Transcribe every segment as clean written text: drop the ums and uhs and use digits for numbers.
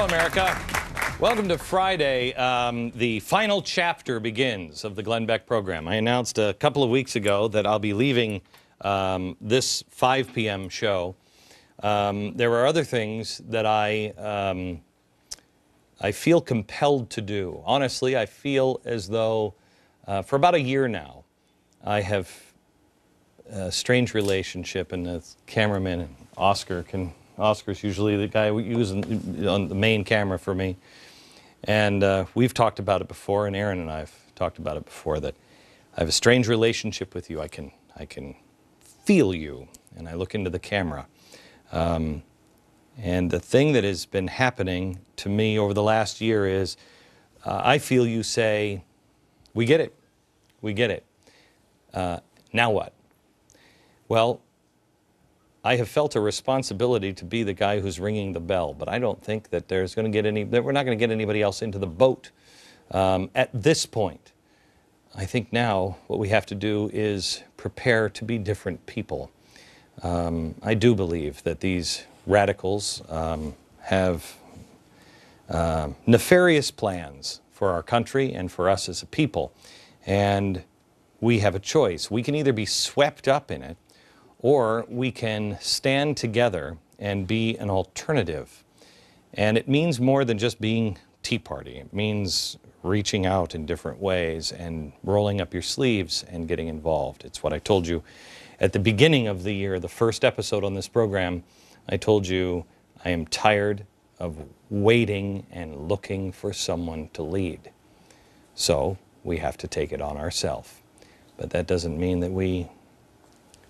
Hello, America. Welcome to Friday. The final chapter begins of the Glenn Beck program. I announced a couple of weeks ago that I'll be leaving this 5 p.m. show. There are other things that I feel compelled to do. Honestly, I feel as though for about a year now, I have a strange relationship, and the cameraman, and Oscar's usually the guy we use on the main camera for me. And we've talked about it before, and Aaron and I have talked about it before, that I have a strange relationship with you. I can feel you, and I look into the camera. And the thing that has been happening to me over the last year is I feel you say, we get it. We get it. Now what? Well, I have felt a responsibility to be the guy who's ringing the bell, but I don't think that there's going to get that we're not going to get anybody else into the boat at this point. I think now what we have to do is prepare to be different people. I do believe that these radicals have nefarious plans for our country and for us as a people, and we have a choice. We can either be swept up in it, or we can stand together and be an alternative. And it means more than just being Tea Party. It means reaching out in different ways and rolling up your sleeves and getting involved. It's what I told you at the beginning of the year, the first episode on this program. I told you I am tired of waiting and looking for someone to lead. So we have to take it on ourselves. But that doesn't mean that we,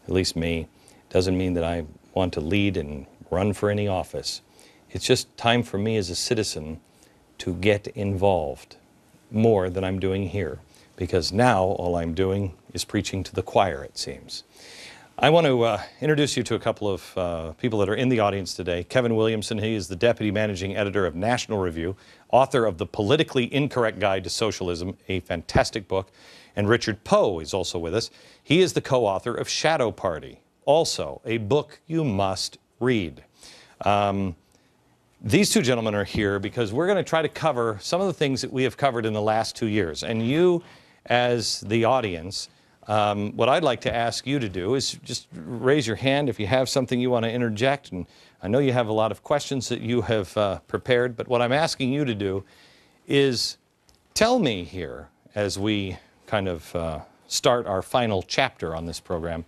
at least me, doesn't mean that I want to lead and run for any office. It's just time for me as a citizen to get involved more than I'm doing here, because now all I'm doing is preaching to the choir, it seems. I want to introduce you to a couple of people that are in the audience today. Kevin Williamson, he is the Deputy Managing Editor of National Review, author of The Politically Incorrect Guide to Socialism, a fantastic book. And Richard Poe is also with us. He is the co-author of Shadow Party, also a book you must read. These two gentlemen are here because we're going to try to cover some of the things that we have covered in the last 2 years. And you, as the audience, what I'd like to ask you to do is just raise your hand if you have something you want to interject. And I know you have a lot of questions that you have prepared, but what I'm asking you to do is tell me here, as we kind of start our final chapter on this program,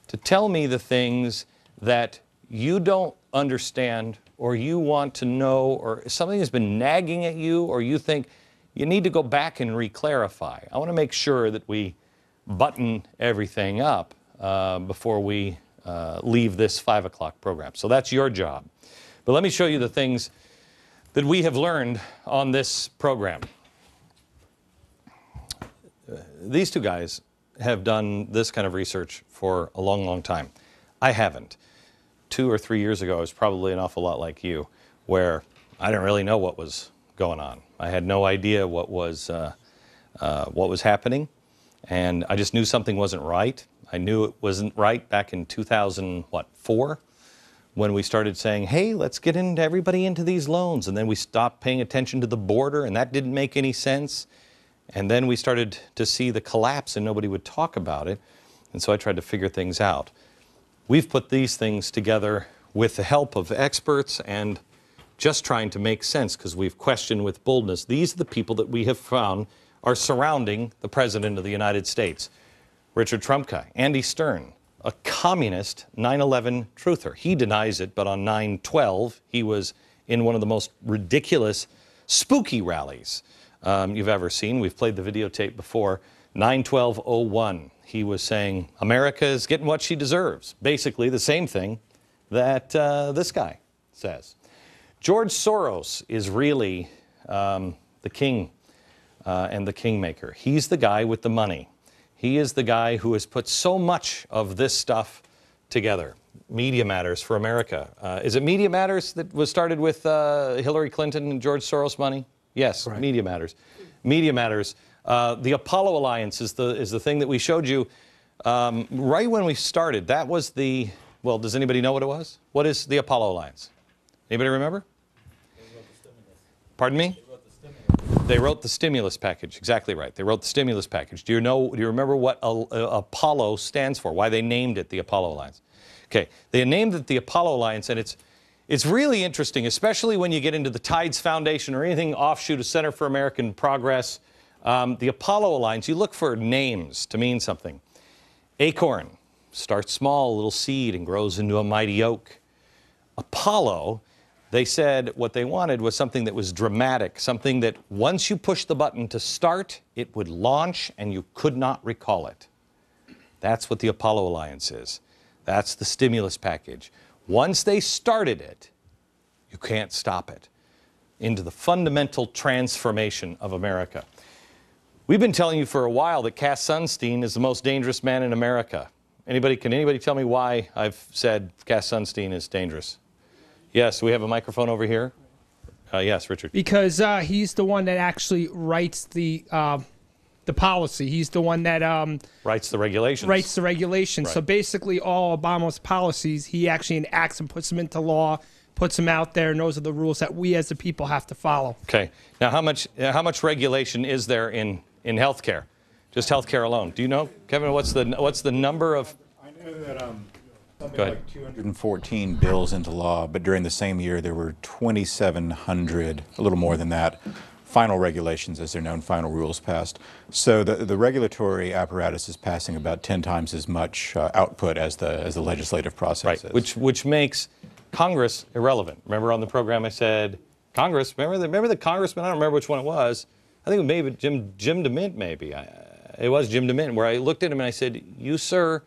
to tell me the things that you don't understand, or you want to know, or something has been nagging at you, or you think you need to go back and re-clarify. I want to make sure that we button everything up before we leave this 5 o'clock program. So that's your job. But let me show you the things that we have learned on this program. These two guys have done this kind of research for a long, long time. I haven't. 2 or 3 years ago, I was probably an awful lot like you, where I didn't really know what was going on. I had no idea what was happening, and I just knew something wasn't right. I knew it wasn't right back in 2004, when we started saying, hey, let's get everybody into these loans, and then we stopped paying attention to the border, and that didn't make any sense. And then we started to see the collapse and nobody would talk about it. And so I tried to figure things out. We've put these things together with the help of experts and just trying to make sense, because we've questioned with boldness. These are the people that we have found are surrounding the President of the United States. Richard Trumka, Andy Stern, a communist 9/11 truther. He denies it, but on 9/12, he was in one of the most ridiculous, spooky rallies you've ever seen. We've played the videotape before. 9/12/01. He was saying, America is getting what she deserves. Basically the same thing that this guy says. George Soros is really the king and the kingmaker. He's the guy with the money. He is the guy who has put so much of this stuff together. Media Matters for America. Is it Media Matters that was started with Hillary Clinton and George Soros money? Yes, right. Media Matters. Media Matters. The Apollo Alliance is the thing that we showed you right when we started. That was the, well, does anybody know what it was? What is the Apollo Alliance? Anybody remember? Pardon me? They wrote the stimulus package. Exactly right. They wrote the stimulus package. Do you remember what Apollo stands for? Why they named it the Apollo Alliance? Okay, they named it the Apollo Alliance, and it's really interesting, especially when you get into the Tides Foundation or anything offshoot of Center for American Progress. The Apollo Alliance, you look for names to mean something. Acorn starts small, a little seed, and grows into a mighty oak. Apollo, they said what they wanted was something that was dramatic, something that once you push the button to start, it would launch and you could not recall it. That's what the Apollo Alliance is. That's the stimulus package. Once they started it, you can't stop it. Into the fundamental transformation of America. We've been telling you for a while that Cass Sunstein is the most dangerous man in America. Can anybody tell me why I've said Cass Sunstein is dangerous? Yes, we have a microphone over here. Yes, Richard. Because he's the one that actually writes the policy. He's the one that writes the regulations. Writes the regulations. Right. So basically, all Obama's policies, he actually enacts and puts them into law, puts them out there, and those are the rules that we as the people have to follow. Okay. Now, how much regulation is there in healthcare? Just healthcare alone. Do you know, Kevin? What's the number of? I know that something like 214 bills into law, but during the same year there were 2,700, a little more than that, final regulations, as they're known, final rules passed. So the regulatory apparatus is passing about 10 times as much output as the legislative process is. Which makes Congress irrelevant. Remember on the program I said Congress. Remember the congressman. I don't remember which one it was. I think maybe Jim DeMint. Maybe it was Jim DeMint. Where I looked at him and I said, "You, sir,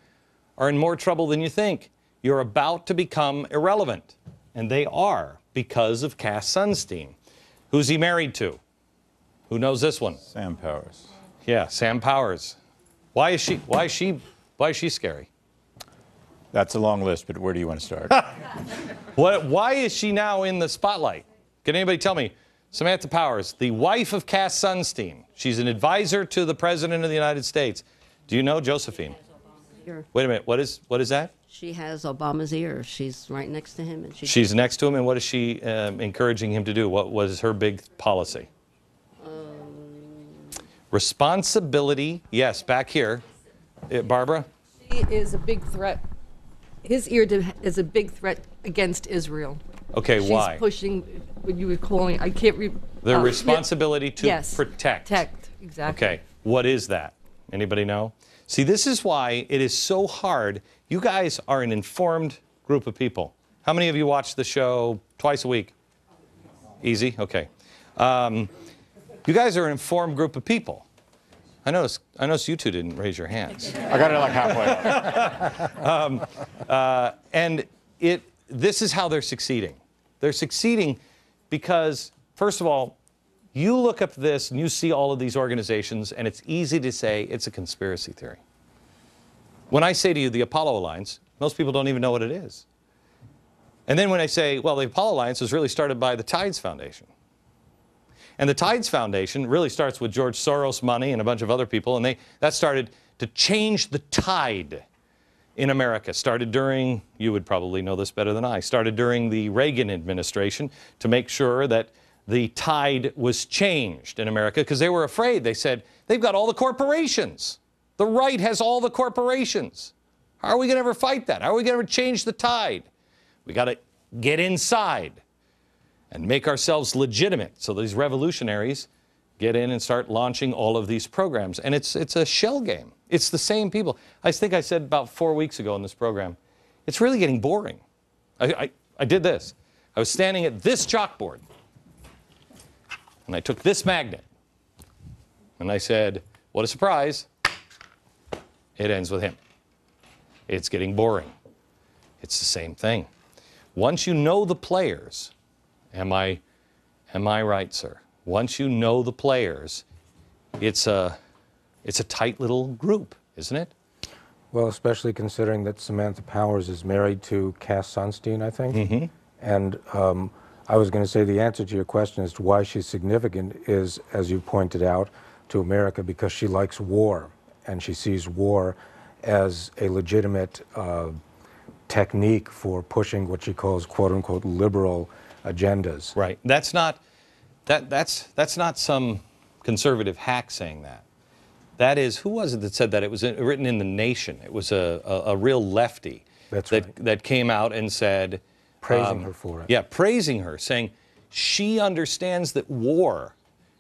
are in more trouble than you think. You're about to become irrelevant," and they are because of Cass Sunstein. Who's he married to? Who knows this one? Sam Powers. Yeah, Sam Powers. Why is she scary? That's a long list, but where do you want to start? Why is she now in the spotlight? Can anybody tell me? Samantha Powers, the wife of Cass Sunstein. She's an advisor to the President of the United States. Do you know Josephine? Wait a minute. What is that? She has Obama's ear. She's right next to him, and she's next to him. And what is she encouraging him to do? What was her big policy? Responsibility. Yes, back here, Barbara. He is a big threat. His ear is a big threat against Israel. Okay, why? She's pushing what you were calling. I can't read. The responsibility to yes, protect. Protect. Exactly. Okay. What is that? Anybody know? See, this is why it is so hard. You guys are an informed group of people. How many of you watch the show twice a week? Easy? Okay. You guys are an informed group of people. I noticed you two didn't raise your hands. I got it like halfway. And this is how they're succeeding. They're succeeding because, first of all, you look up this and you see all of these organizations, and it's easy to say it's a conspiracy theory. When I say to you the Apollo Alliance, most people don't even know what it is. And then when I say, well, the Apollo Alliance was really started by the Tides Foundation. And the Tides Foundation really starts with George Soros money and a bunch of other people, and that started to change the tide in America. Started during, you would probably know this better than I, started during the Reagan administration to make sure that the tide was changed in America because they were afraid. They said, they've got all the corporations. The right has all the corporations. How are we going to ever fight that? How are we going to ever change the tide? We got to get inside and make ourselves legitimate. So these revolutionaries get in and start launching all of these programs. And it's a shell game. It's the same people. I think I said about 4 weeks ago in this program, it's really getting boring. I did this. I was standing at this chalkboard. And I took this magnet, and I said, what a surprise. It ends with him. It's getting boring. It's the same thing. Once you know the players, am I right, sir? Once you know the players, it's a tight little group, isn't it? Well, especially considering that Samantha Powers is married to Cass Sunstein, I think. Mm-hmm. And I was going to say the answer to your question as to why she's significant is, as you pointed out, to America because she likes war, and she sees war as a legitimate technique for pushing what she calls quote-unquote liberal agendas. Right. That's not That's not some conservative hack saying that. That is, who was it that said that? It was written in The Nation. It was a real lefty. That's right. That came out and said, Praising her for it. yeah, praising her, saying she understands that war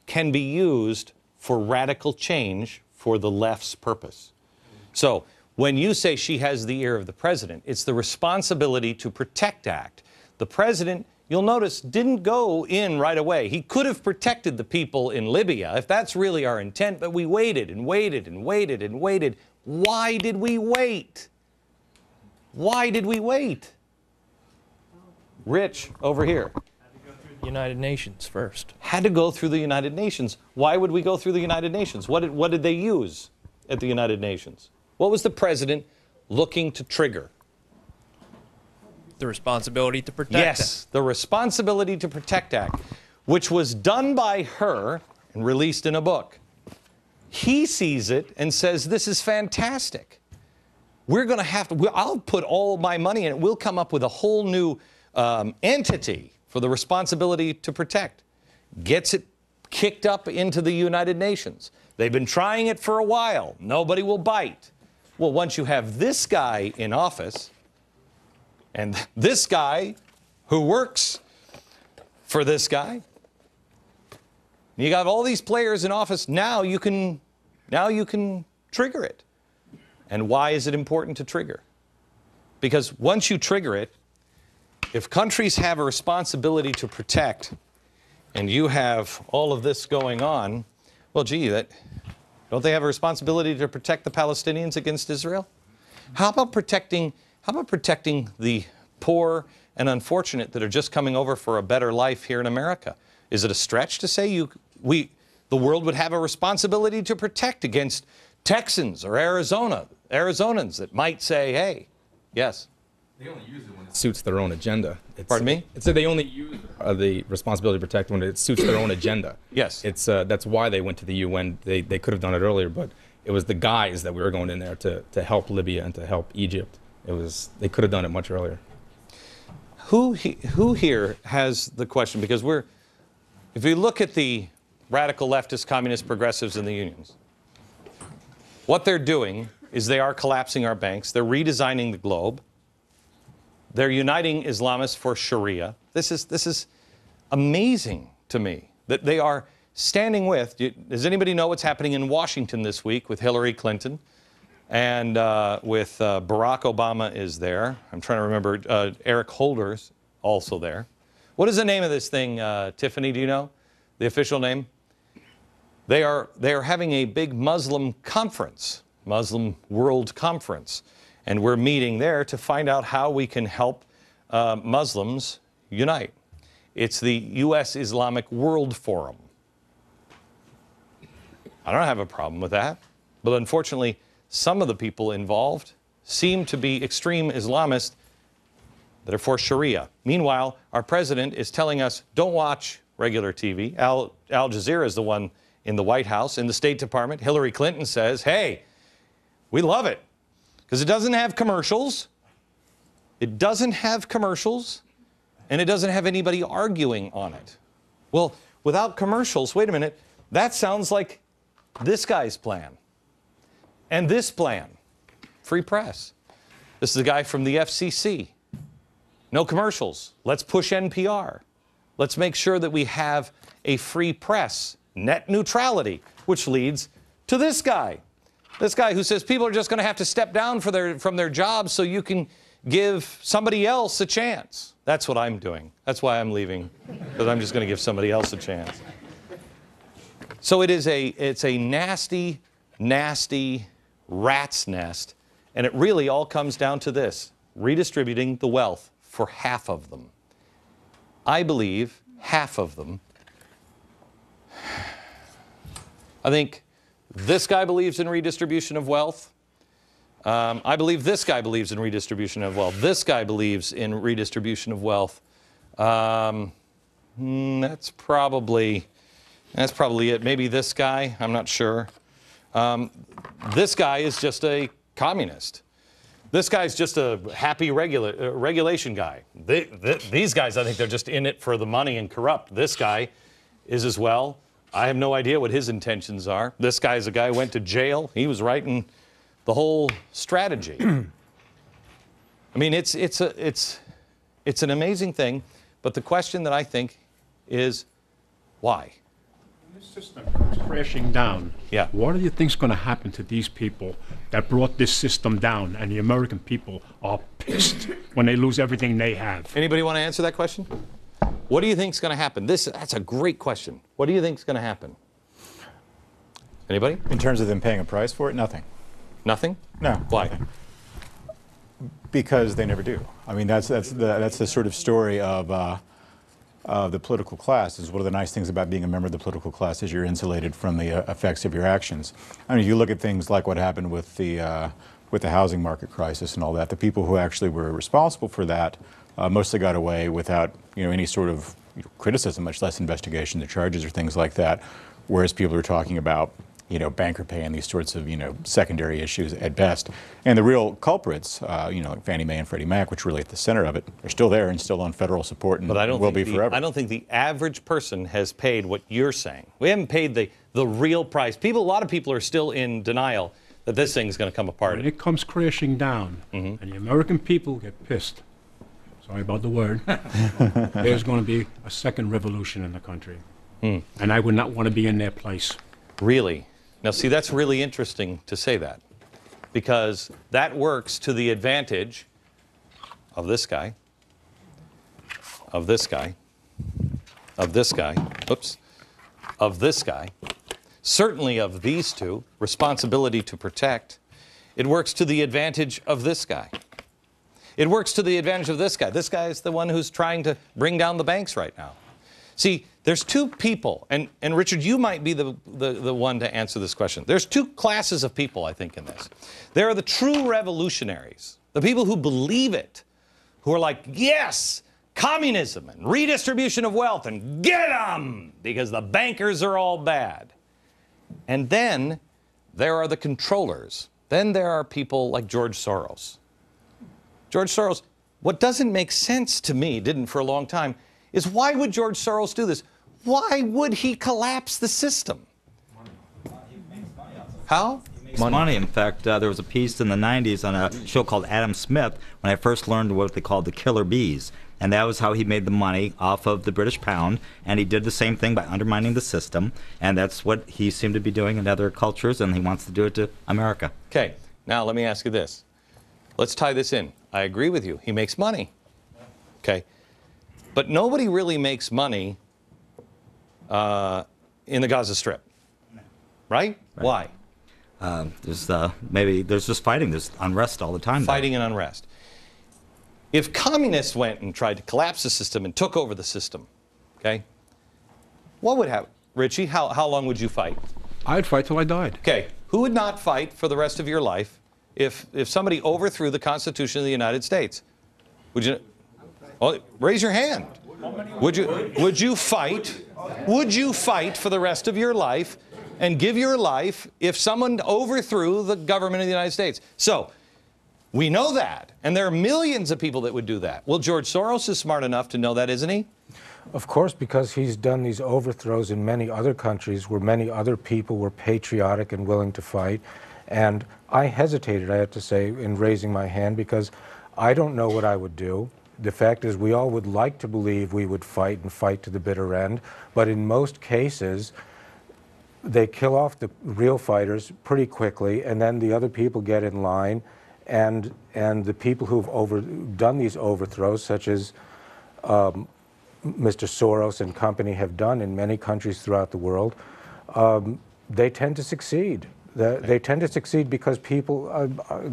can be used for radical change for the left's purpose. So when you say she has the ear of the president, it's the Responsibility to Protect Act. The president, you'll notice, didn't go in right away. He could have protected the people in Libya, if that's really our intent, but we waited and waited and waited and waited. Why did we wait? Why did we wait? Rich, over here. United Nations first. Had to go through the United Nations. Why would we go through the United Nations? What did they use at the United Nations? What was the president looking to trigger? The Responsibility to Protect. Yes, the Responsibility to Protect Act, which was done by her and released in a book. He sees it and says, this is fantastic. We're going to have to, I'll put all my money in it. We'll come up with a whole new entity for the Responsibility to Protect. Gets it kicked up into the United Nations. They've been trying it for a while. Nobody will bite. Well, once you have this guy in office, and this guy who works for this guy, you got all these players in office, now you can trigger it. And why is it important to trigger? Because once you trigger it, if countries have a responsibility to protect, and you have all of this going on, well, gee, don't they have a responsibility to protect the Palestinians against Israel? How about protecting the poor and unfortunate that are just coming over for a better life here in America? Is it a stretch to say the world would have a responsibility to protect against Texans or Arizonans that might say, hey, yes? They only use it when it suits their own agenda. Pardon me? So they only use the responsibility to protect when it suits their own agenda. Yes. That's why they went to the UN. They could have done it earlier, but it was the guise that we were going in there to help Libya and to help Egypt. They could have done it much earlier. Who here has the question? Because if you look at the radical leftist, communist, progressives in the unions, what they're doing is they are collapsing our banks. They're redesigning the globe. They're uniting Islamists for Sharia. This is amazing to me that they are standing with. Does anybody know what's happening in Washington this week with Hillary Clinton and with Barack Obama is there? I'm trying to remember. Eric Holder's also there. What is the name of this thing, Tiffany? Do you know the official name? They are having a big Muslim conference, Muslim World Conference. And we're meeting there to find out how we can help Muslims unite. It's the U.S. Islamic World Forum. I don't have a problem with that. But unfortunately, some of the people involved seem to be extreme Islamists that are for Sharia. Meanwhile, our president is telling us, don't watch regular TV. Al Jazeera is the one in the White House. In the State Department, Hillary Clinton says, hey, we love it. Because it doesn't have commercials. It doesn't have commercials. And it doesn't have anybody arguing on it. Well, without commercials, wait a minute, that sounds like this guy's plan. And this plan, free press. This is a guy from the FCC. No commercials. Let's push NPR. Let's make sure that we have a free press, net neutrality, which leads to this guy. This guy who says people are just going to have to step down from their jobs so you can give somebody else a chance. That's what I'm doing. That's why I'm leaving, because I'm just going to give somebody else a chance. So it's a nasty, nasty rat's nest, and it really all comes down to this: redistributing the wealth for half of them. I believe half of them. I think this guy believes in redistribution of wealth. I believe this guy believes in redistribution of wealth. This guy believes in redistribution of wealth. That's probably it. Maybe this guy, I'm not sure. This guy is just a communist. This guy's just a happy regulation guy. These guys, I think they're just in it for the money and corrupt. This guy is as well. I have no idea what his intentions are. This guy's a guy who went to jail. He was writing the whole strategy. I mean, it's an amazing thing, but the question that I think is, why? This system comes crashing down. Yeah. What do you think is going to happen to these people that brought this system down? And the American people are pissed when they lose everything they have. Anybody want to answer that question? What do you think is going to happen? That's a great question. What do you think is going to happen? Anybody? In terms of them paying a price for it, nothing. Nothing? No. Why? Nothing. Because they never do. I mean, that's the sort of story of the political class. Is one of the nice things about being a member of the political class is you're insulated from the effects of your actions. I mean, you look at things like what happened with the housing market crisis and all that. The people who actually were responsible for that mostly got away without any sort of criticism, much less investigation, the charges or things like that. Whereas people are talking about banker pay and these sorts of secondary issues at best. And the real culprits, like Fannie Mae and Freddie Mac, which are really at the center of it, are still there and still on federal support and will be forever. I don't think the average person has paid what you're saying. We haven't paid the real price. A lot of people are still in denial that this thing's going to come apart. When it comes crashing down, and the American people get pissed, sorry about the word, there's going to be a second revolution in the country. And I would not want to be in their place. Really? Now, see, that's really interesting to say that, because that works to the advantage of this guy, of this guy, of this guy, oops, of this guy, certainly of these two, responsibility to protect. It works to the advantage of this guy. It works to the advantage of this guy. This guy is the one who's trying to bring down the banks right now. See, there's two people, and Richard, you might be the one to answer this question. There's two classes of people, I think, in this. There are the true revolutionaries, the people who believe it, who are like, yes, communism and redistribution of wealth, and get them, because the bankers are all bad. And then there are the controllers. Then there are people like George Soros. George Soros, what doesn't make sense to me, didn't for a long time, is why would George Soros do this? Why would he collapse the system? How? Money. In fact, there was a piece in the 90s on a show called Adam Smith when I first learned what they called the killer bees. And that was how he made the money off of the British pound. And he did the same thing by undermining the system. And that's what he seemed to be doing in other cultures, and he wants to do it to America. Okay, now let me ask you this. Let's tie this in. I agree with you. He makes money. Okay. But nobody really makes money in the Gaza Strip, right? Why? There's just fighting. There's unrest all the time. Fighting and unrest. If communists went and tried to collapse the system and took over the system, okay, what would happen? Richie, how long would you fight? I'd fight till I died. Okay, who would not fight for the rest of your life if somebody overthrew the Constitution of the United States? Would you? Oh, raise your hand. Would you fight? Would you fight for the rest of your life and give your life if someone overthrew the government of the United States? So we know that, and there are millions of people that would do that. Well, George Soros is smart enough to know that, isn't he? Of course, because he's done these overthrows in many other countries where many other people were patriotic and willing to fight. And I hesitated, I have to say, in raising my hand because I don't know what I would do. The fact is, we all would like to believe we would fight and fight to the bitter end, but in most cases, they kill off the real fighters pretty quickly, and then the other people get in line, and the people who've done these overthrows, such as Mr. Soros and company have done in many countries throughout the world, they tend to succeed. They tend to succeed because people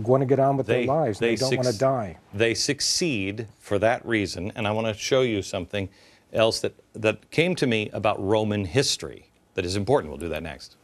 want to get on with their lives. They don't want to die. They succeed for that reason, and I want to show you something else that came to me about Roman history that is important. We'll do that next.